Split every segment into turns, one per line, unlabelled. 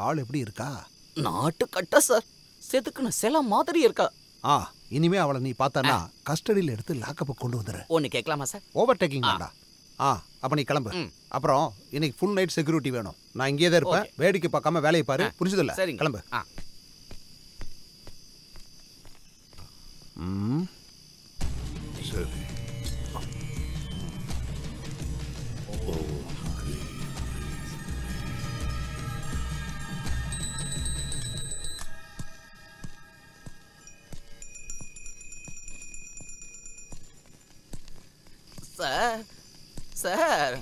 ஆள் எப்படி இருக்கா?
நாட்டு கட்ட சார், செதுக்குன சில மாதிரி இருக்கா.
இனிமே அவளை நீ பார்த்தானா கஸ்டடியில் எடுத்து லாக்கப்பு கொண்டு வந்துரு.
ஒன்னு கேட்கலாமா சார்?
ஓவர் டேக்கிங் வேண்டாம். அப்ப நீ கிளம்பு. அப்புறம் இன்னைக்கு ஃபுல் நைட் செக்யூரிட்டி வேணும். நான் இங்கே தான் இருப்பேன். வேடிக்கை பார்க்காம வேலையை பாரு. புரிஞ்சதில்ல? கிளம்பு.
சரி.
சார் சார்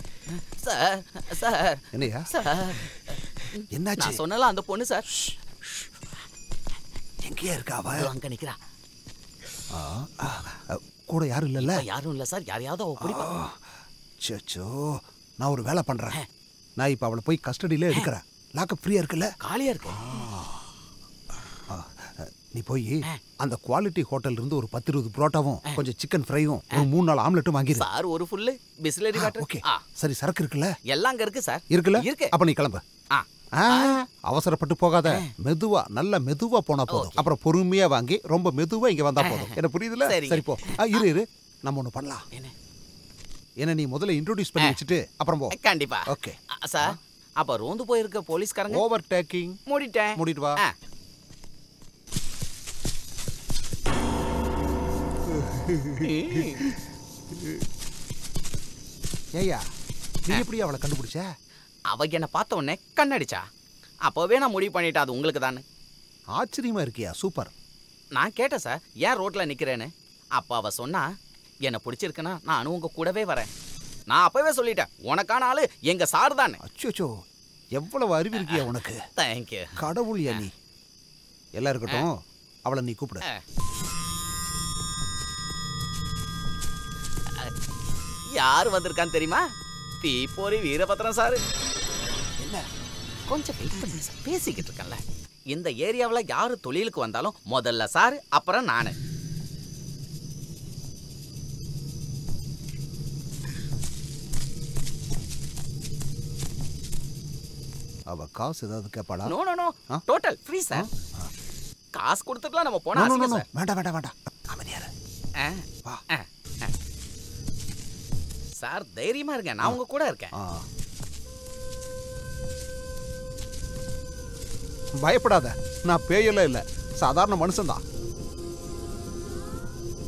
சார் சார்
என்னையா
சார்?
என்னாச்சு?
நான் சொன்னல அந்த பொண்ணு சார்.
எங்கேயா இருக்கா அவ?
அங்க நிக்கிறா.
கூட யாரும் இல்லல்ல?
யாரும் இல்ல சார். யாரையாவது அவ பிடிப்பா.
சச்சோ, நான் ஒரு வேலை பண்றேன். நான் இப்ப அவளை போய் கஸ்டடியில எடுக்கிறேன். லாக்கப் ஃப்ரீயா இருக்குல்ல?
காலியா இருக்கு.
நீ போய் அந்த குவாலிட்டி ஹோட்டல்ல இருந்து ஒரு 10-20 புரோட்டாவும் கொஞ்சம் சிக்கன் ஃப்ரையும் ஒரு 3-4 ஆம்லெட்டும் வாங்கிரு.
சார் ஒரு ஃபுல் பிஸ்லரி வாட்டர்.
ஓகே. சரி, சரக்கு இருக்குல்ல?
எல்லாம் அங்க இருக்கு சார்.
இருக்குல்ல?
இருக்கு.
அப்ப நீ கிளம்பு. அவசரப்பட்டு போகாத. மெதுவா, நல்ல மெதுவா போனா போதும். அப்புறம் பொறுமையா வாங்கி ரொம்ப மெதுவா இங்க வந்தா போதும். என்ன புரியுதுல? சரி போ. இரு நம்ம ஒண்ணு பண்ணலாம். என்ன நீ முதல்ல இன்ட்ரோடியூஸ் பண்ணி வச்சுட்டு அப்புறம் போ.
கண்டிப்பா.
Okay
sir. அப்ப ரோந்து போயிருக்க போலீஸ்காரங்க
ஓவர் டேக்கிங் மூடிட்டு வா. ஏய்யா, நீ எப்படி அவளை கண்டுபிடிச்ச?
அவ என்ன பார்த்த உடனே கண்ணடிச்சா. அப்பவே நான் முடிவு பண்ணிட்டேன் அது உங்களுக்கு தானே.
ஆச்சரியமா இருக்கியா? சூப்பர்.
நான் கேட்டேன் சார், ஏன் ரோட்ல நிக்கிறேன்னு. அப்ப அவ சொன்னா, என்ன பிடிச்சிருக்குன்னா நானும் உங்க கூடவே வரேன். நான் அப்பவே சொல்லிட்டேன், உனக்கான ஆளு எங்க சார் தானே.
அச்சோ, எவ்வளவு அறிவு இருக்கியா உனக்கு.
தேங்க்யூ.
கடவுள் யா நீ. எல்லாம் இருக்கட்டும், அவளை நீ கூப்பிடு.
யார் வந்திருக்கான்னு தெரியுமா? தீப்போரி வீரபத்ரன் சார். என்ன கொஞ்சம் வெயிட் பண்ணி சார், பேசிக்கிட்டு இருக்கேன்ல. இந்த ஏரியாவில் யாரு தொழிலுக்கு வந்தாலும் முதல்ல சார், அப்புறம் நானு.
அவ காசு ஏதாவது கேட்பாளா?
No no no, total free sir. காசு கொடுத்துக்கலாம், நம்ம போனா
வேண்டாம் வேண்டாம் வேண்டாம். அமைதியாரு. வா
சார், தைரியமா இருங்க, நான் உங்க கூட இருக்கேன்.
பயப்படாத, நான் பேயெல்லாம் இல்ல, சாதாரண மனுஷன்தான்.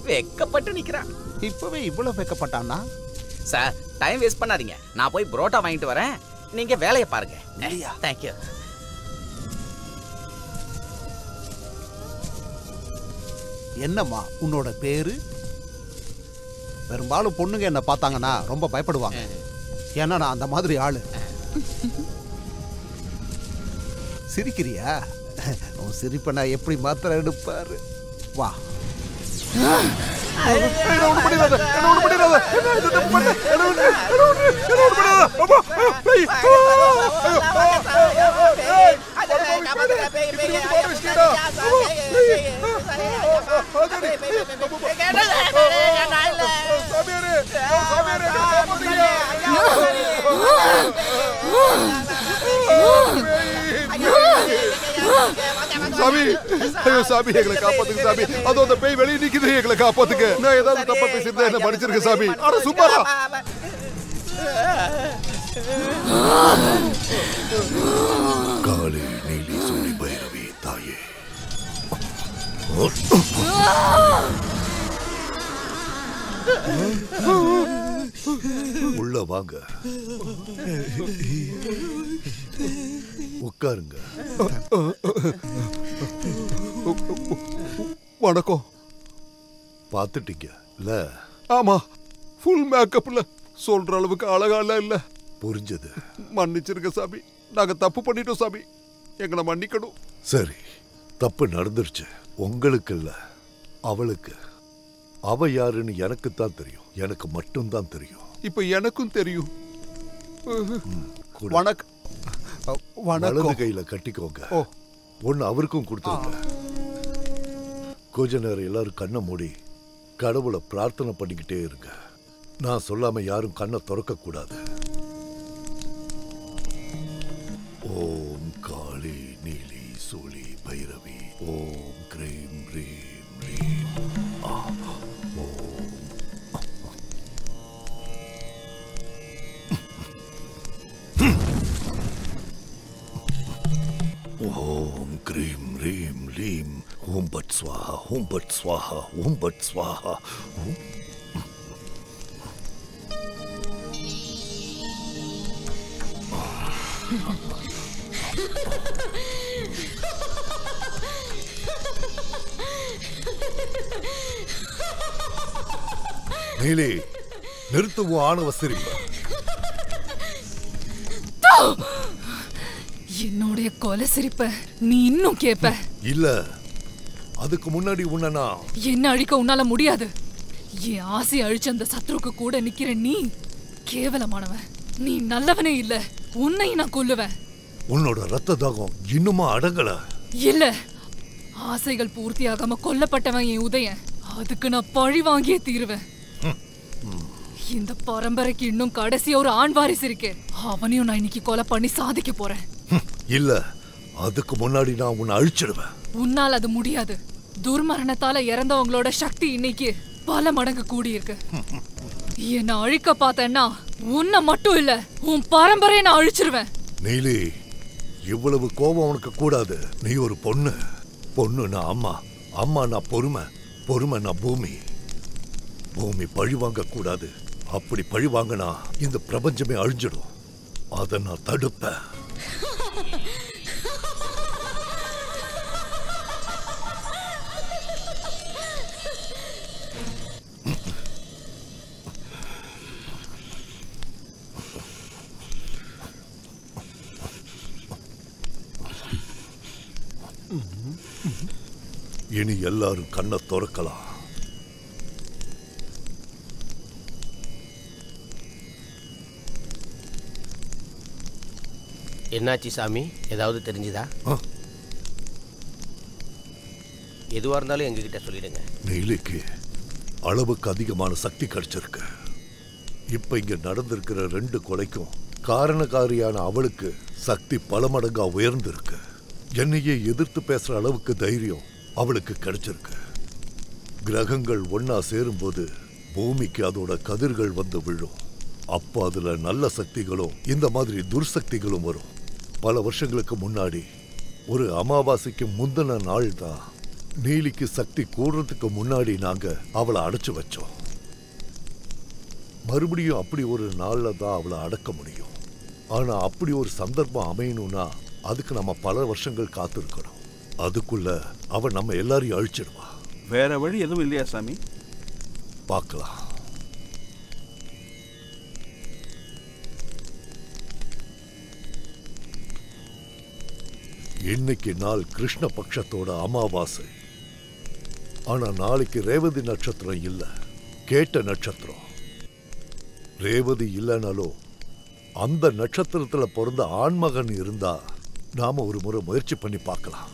வெக்கப்பட்டு நிக்கிறான்.
இப்பவே இவ்வளவு வெக்கப்பட்டானா?
சார், டைம் வேஸ்ட் பண்ணாதீங்க, நான் போய் புரோட்டா வாங்கிட்டு வரேன், நீங்க வேலையை பாருங்க. தேங்க்யூ.
என்னம்மா உன்னோட பேரு? பெரும்பாலும் பொண்ணுங்க என்ன பார்த்தாங்கன்னா ரொம்ப பயப்படுவாங்க. ஏன்னா நான் அந்த மாதிரி ஆளு. சிரிக்கிறியா? உன் சிரிப்பை நான் எப்படி மாத்திர எடுப்பாரு. வா. சாமி, ஐயோ சாமி, எங்களை காப்பாத்துங்க சாமி. அதோ அந்த பேய் வெளியே நிக்குது, எங்களை காப்பாத்துங்க. நான் ஏதாவது தப்பா பேசியிருந்தா என்ன மன்னிச்சிருக்க சாமி. அட சும்மாடா. காளி நீலி சூரி பைரவி தாயே. உள்ள வாங்க, உட்காருங்க. வணக்கம். பாத்துட்டீங்க இல்ல? ஆமா, ஃபுல் மேக்கப்ல சொல்ற அளவுக்கு அழகால இல்ல. புரிஞ்சது. மன்னிச்சிருங்க சாமி, நாங்க தப்பு பண்ணிட்டோம் சாமி, எங்களை மன்னிக்கணும். சரி, தப்பு நடந்துருச்சு. உங்களுக்கு இல்ல, அவளுக்கு. அவ யாருன்னு எனக்கு தான் தெரியும், எனக்கு மட்டும்தான் தெரியும். இப்ப எனக்கும் தெரியும். வணக்கம். வலது கையில கட்டிக்கோங்க. ஒன்னு அவருக்கும் கொடுத்துருங்க. கொஞ்ச நேரம் எல்லாரும் கண்ணை மூடி கடவுளை பிரார்த்தனை பண்ணிக்கிட்டே இருங்க. நான் சொல்லாம யாரும் கண்ணை திறக்க கூடாது. ஓம் காளி ஓம் க்ரீம் ரீம் லீம் ஓம் பட் ஸ்வாஹா ஓம் பட் ஸ்வாஹா ஓம் பட் ஸ்வாஹா ஓம். நீலி, நிறுத்துவோம் ஆணவ சிரிப்பு.
என்னுடைய கொலை சிரிப்ப நீ இன்னும் கேப்ப?
இல்ல, அதுக்கு முன்னாடி உன்ன
என்ன அழிக்க உன்னால முடியாது. என் ஆசை அழிச்ச அந்த சத்ருக்கு கூட நிக்கிற நீ கேவலமானவன். நீ நல்லவனே இல்ல. உன்னை நான் கொல்லுவேன்.
உன்னோட ரத்த தாகம் இன்னுமா அடங்கல?
இல்ல, ஆசைகள் பூர்த்தியாகாம கொல்லப்பட்டவன் என் உதயன். அதுக்கு நான் பழி வாங்கியே தீருவேன். இந்த பரம்பரைக்கு இன்னும் கடைசியா ஒரு ஆண் வாரிசு இருக்கே, அவனையும் நான் இன்னைக்கு கொலை பண்ணி சாதிக்க போறேன்.
இல்ல, அதுக்கு முன்னாடி நான் உன்னை அழிச்சிடுவேன்.
உன்னால் அது முடியாது. துர்மரணத்தால இறந்தவங்களோட சக்தி இன்னைக்கு பல மடங்கு கூடியிருக்கு. என்ன அழிக்க பார்த்தேன்னா உன்னை மட்டும் இல்ல, உன் பரம்பரையை நான் அழிச்சிருவேன்.
நீலி, இவ்வளவு கோபம் உனக்கு கூடாது. நீ ஒரு பொண்ணு. பொண்ணு நான் அம்மா, அம்மா நான் பொறுமை, பொறுமை நான் பூமி. பூமி பழி வாங்க கூடாது. அப்படி பழி வாங்கினா இந்த பிரபஞ்சமே அழிஞ்சிடும். அதை நான் தடுப்பேன். இனி எல்லாரும் கண்ணை திறக்கலாம்.
என்னாச்சு சாமி? ஏதாவது தெரிஞ்சுதா? எதுவா இருந்தாலும் எங்ககிட்ட சொல்லிடுங்க.
நீலிக்கு அளவுக்கு அதிகமான சக்தி கிடைச்சிருக்கு. இப்ப இங்க நடந்திருக்கிற 2 கொலைக்கும் காரணக்காரியான அவளுக்கு சக்தி பல மடங்கா உயர்ந்திருக்கு. என்னையே எதிர்த்து பேசுற அளவுக்கு தைரியம் அவளுக்கு கிடைச்சிருக்கு. கிரகங்கள் ஒன்னா சேரும்போது பூமிக்கு அதோட கதிர்கள் வந்து விழும். அப்போ அதுல நல்ல சக்திகளும் இந்த மாதிரி துர்சக்திகளும் வரும். பல வருஷங்களுக்கு முன்னாடி ஒரு அமாவாசைக்கு முந்தின நாள் தான் நீலிக்கு சக்தி கூடுறதுக்கு முன்னாடி நாங்க அவளை அடைச்சு வச்சோம். மறுபடியும் அப்படி ஒரு நாள்ல தான் அவளை அடக்க முடியும். ஆனா அப்படி ஒரு சந்தர்ப்பம் அமையணும்னா அதுக்கு நம்ம பல வருஷங்கள் காத்திருக்கணும். அதுக்குள்ள அவ நம்ம எல்லாரையும் அழிச்சிடுவா.
வேற வழி எதுவும் இல்லையா சாமி?
பார்க்கலாம். இன்னைக்கு நாள் கிருஷ்ண பட்சத்தோட அமாவாசை. ஆனா நாளைக்கு ரேவதி நட்சத்திரம் இல்ல, கேட்ட நட்சத்திரம். ரேவதி இல்லைனாலும் அந்த நட்சத்திரத்துல பிறந்த ஆண்மகன் இருந்தா நாம ஒரு முறை முயற்சி பண்ணி பார்க்கலாம்.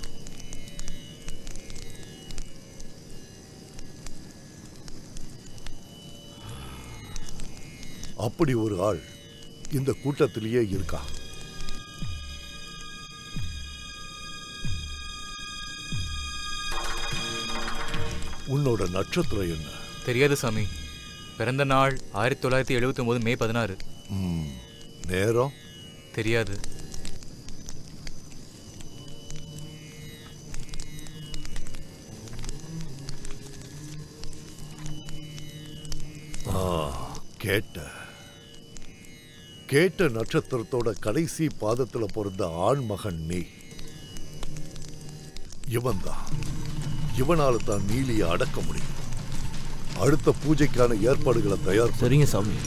அப்படி ஒரு ஆள் இந்த கூட்டத்திலேயே இருக்கா. உன்னோட நட்சத்திரம் என்ன?
தெரியாது சாமி. பிறந்த நாள் 1979 மே 16.
நேரம்
தெரியாது.
கேட்ட நட்சத்திரத்தோட கடைசி பாதத்துல பிறந்த ஆண்மகன் நீ. இவன்தான். இவனால தான் நீலியை அடக்க முடியும். அடுத்த பூஜைக்கான ஏற்பாடுகளை தயார்.
சரிங்க சாமி.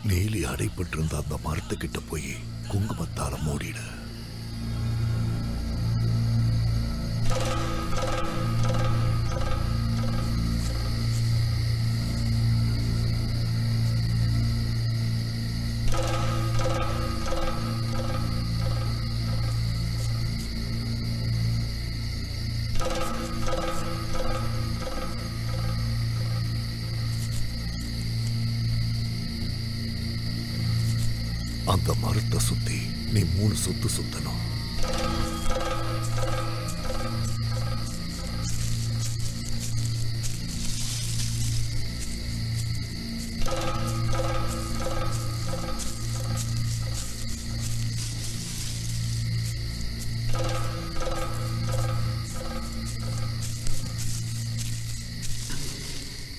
நீலி அடைப்பட்டு இருந்த அந்த மரத்துக்கிட்ட போய் குங்குமத்தால மூடிடு. அந்த மரத்தை சுத்தி நீ 3 சுத்து சுத்தணும்.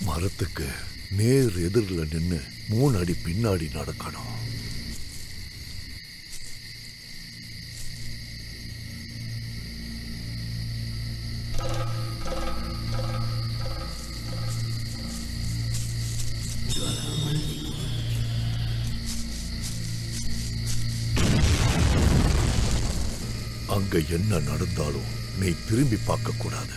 மரத்துக்கு நேர் எதிரில் நின்னு 3 அடி பின்னாடி நடக்கணும். அங்க என்ன நடந்தாலும் நீ திரும்பி பார்க்க கூடாது.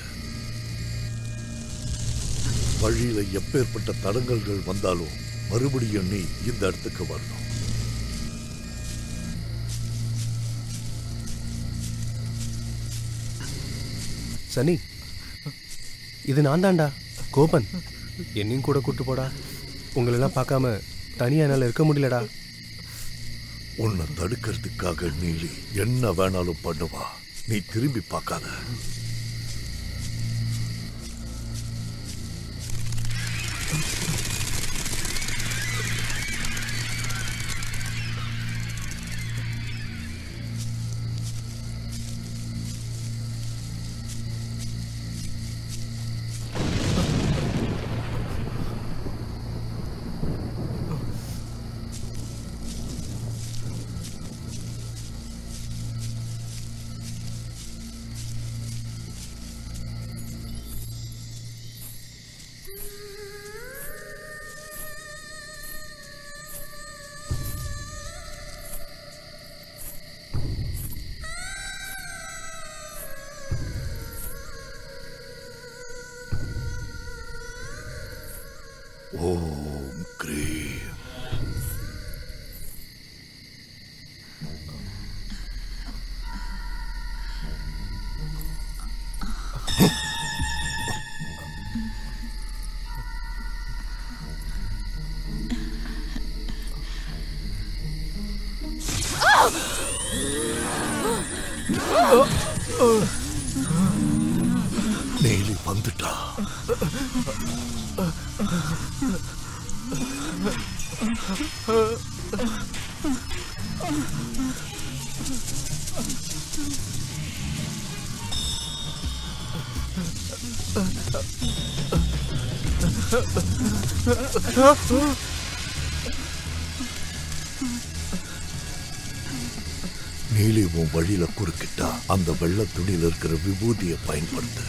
வழியில எப்பேற்பட்ட தடங்கல்கள் வந்தாலும் மறுபடியும் நீ இந்த இடத்துக்கு வரணும்.
சனி, இது நான் தான்டா கோபன். என்னையும் கூட கூட்டு போடா. உங்களெல்லாம் பார்க்காம தனியா என்னால இருக்க முடியலடா.
உன்னை தடுக்கிறதுக்காக நீலி என்ன வேணாலும் பண்ணுவா. நீ திரும்பி பார்க்காத. ஓம் கிரீம். நீலி வந்துட்டா. நீலி உன் வழியில குறுக்கிட்டா அந்த வெள்ள துணியில இருக்கிற விபூதியை பயன்படுத்து.